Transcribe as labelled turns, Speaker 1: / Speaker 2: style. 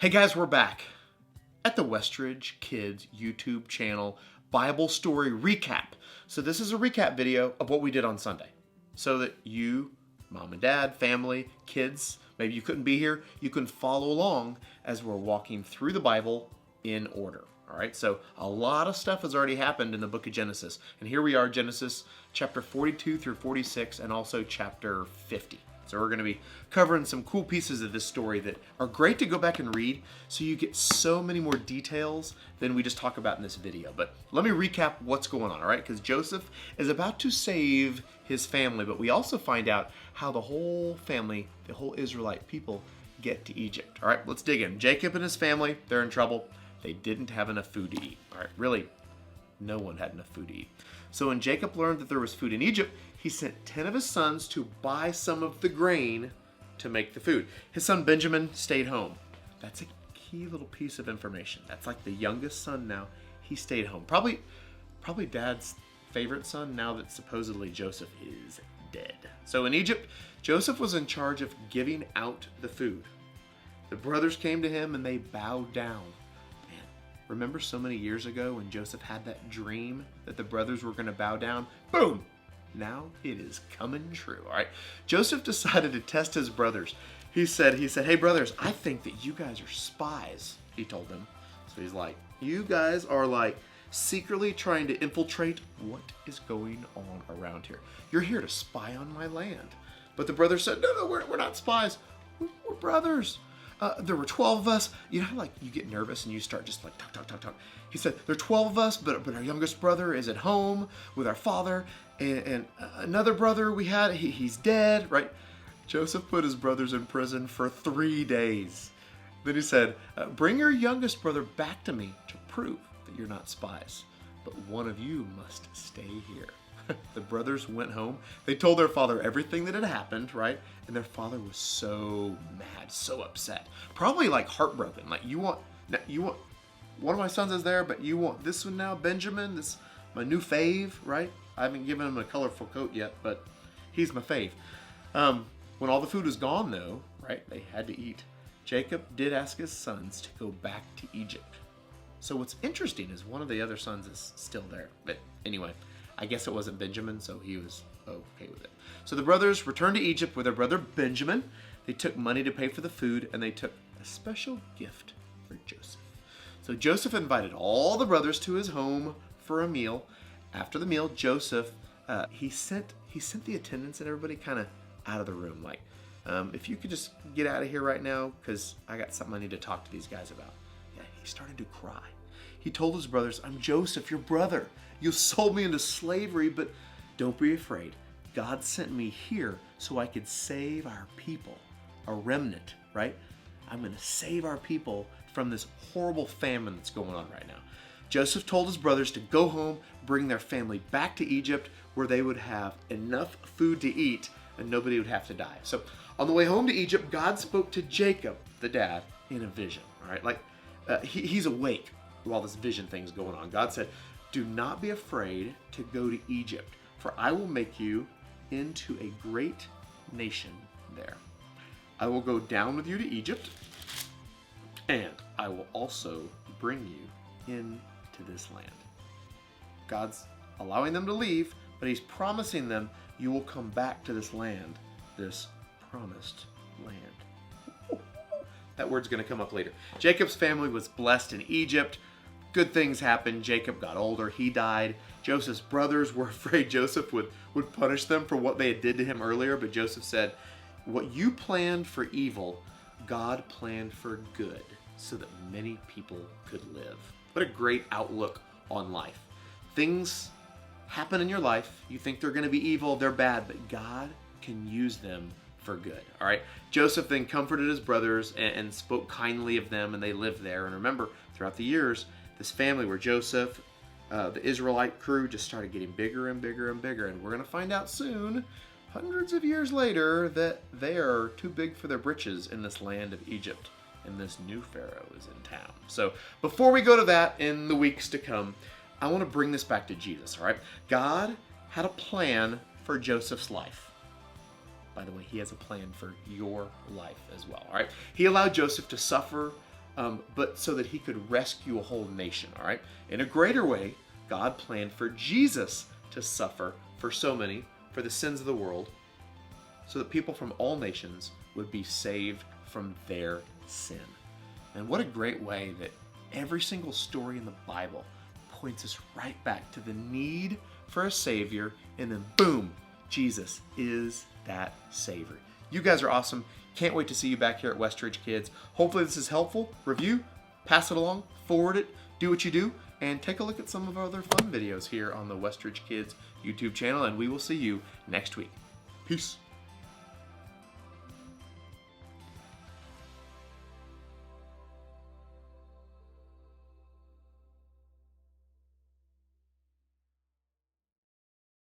Speaker 1: Hey guys, we're back at the Westridge Kids YouTube channel Bible Story Recap. So this is a recap video of what we did on Sunday. So that you, mom and dad, family, kids, maybe you couldn't be here, you can follow along as we're walking through the Bible in order. All right, so a lot of stuff has already happened in the book of Genesis. And here we are, Genesis chapter 42 through 46 and also chapter 50. So we're going to be covering some cool pieces of this story that are great to go back and read, so you get so many more details than we just talk about in this video. But let me recap what's going on, all right? Because Joseph is about to save his family, but we also find out how the whole family, the whole Israelite people, get to Egypt. All right, let's dig in. Jacob and his family, they're in trouble. They didn't have enough food to eat. All right, really, no one had enough food to eat. So when Jacob learned that there was food in Egypt, he sent 10 of his sons to buy some of the grain to make the food. His son Benjamin stayed home. That's a key little piece of information. That's like the youngest son now. He stayed home. Probably dad's favorite son now that supposedly Joseph is dead. So in Egypt, Joseph was in charge of giving out the food. The brothers came to him and they bowed down. Man, remember so many years ago when Joseph had that dream that the brothers were going to bow down? Boom! Now it is coming true, all right? Joseph decided to test his brothers. He said, hey brothers, I think that you guys are spies, he told them. So he's like, you guys are like secretly trying to infiltrate what is going on around here. You're here to spy on my land. But the brothers said, no, we're not spies. We're brothers. There were 12 of us. You know how like you get nervous and you start just like talk. He said, there are 12 of us, but our youngest brother is at home with our father. And another brother we had, he's dead, right? Joseph put his brothers in prison for 3 days. Then he said, bring your youngest brother back to me to prove that you're not spies. But one of you must stay here. The brothers went home. They told their father everything that had happened, right? And their father was so mad, so upset. Probably like heartbroken. Like, you want one of my sons is there, but you want this one now, Benjamin, this my new fave, right? I haven't given him a colorful coat yet, but he's my fave. When all the food was gone, though, right, they had to eat. Jacob did ask his sons to go back to Egypt. So what's interesting is one of the other sons is still there. But anyway, I guess it wasn't Benjamin, so he was okay with it. So the brothers returned to Egypt with their brother Benjamin. They took money to pay for the food, and they took a special gift for Joseph. So Joseph invited all the brothers to his home for a meal. After the meal, Joseph, he sent the attendants and everybody kind of out of the room. Like, if you could just get out of here right now, because I got something I need to talk to these guys about. Yeah, he started to cry. He told his brothers, I'm Joseph, your brother. You sold me into slavery, but don't be afraid. God sent me here so I could save our people, a remnant, right? I'm going to save our people from this horrible famine that's going on right now. Joseph told his brothers to go home, bring their family back to Egypt, where they would have enough food to eat and nobody would have to die. So on the way home to Egypt, God spoke to Jacob, the dad, in a vision. All right, like he's awake while this vision thing's going on. God said, do not be afraid to go to Egypt, for I will make you into a great nation there. I will go down with you to Egypt, and I will also bring you into this land. God's allowing them to leave, but he's promising them you will come back to this land, this promised land. That word's going to come up later. Jacob's family was blessed in Egypt. Good things happened. Jacob got older. He died. Joseph's brothers were afraid Joseph would punish them for what they had did to him earlier, but Joseph said, what you planned for evil, God planned for good, so that many people could live. What a great outlook on life. Things happen in your life. You think they're going to be evil, they're bad, but God can use them for good. All right. Joseph then comforted his brothers and spoke kindly of them, and they lived there. And remember, throughout the years, this family where Joseph, the Israelite crew, just started getting bigger and bigger and bigger. And we're going to find out soon, hundreds of years later, that they are too big for their britches in this land of Egypt. And this new Pharaoh is in town. So before we go to that in the weeks to come, I want to bring this back to Jesus, all right? God had a plan for Joseph's life. By the way, he has a plan for your life as well, all right? He allowed Joseph to suffer but so that he could rescue a whole nation, all right? In a greater way, God planned for Jesus to suffer for so many, for the sins of the world, so that people from all nations would be saved from their sin. And what a great way that every single story in the Bible points us right back to the need for a Savior, and then boom, Jesus is that Savior. You guys are awesome. Can't wait to see you back here at Westridge Kids. Hopefully this is helpful. Review, pass it along, forward it, do what you do, and take a look at some of our other fun videos here on the Westridge Kids YouTube channel, and we will see you next week. Peace.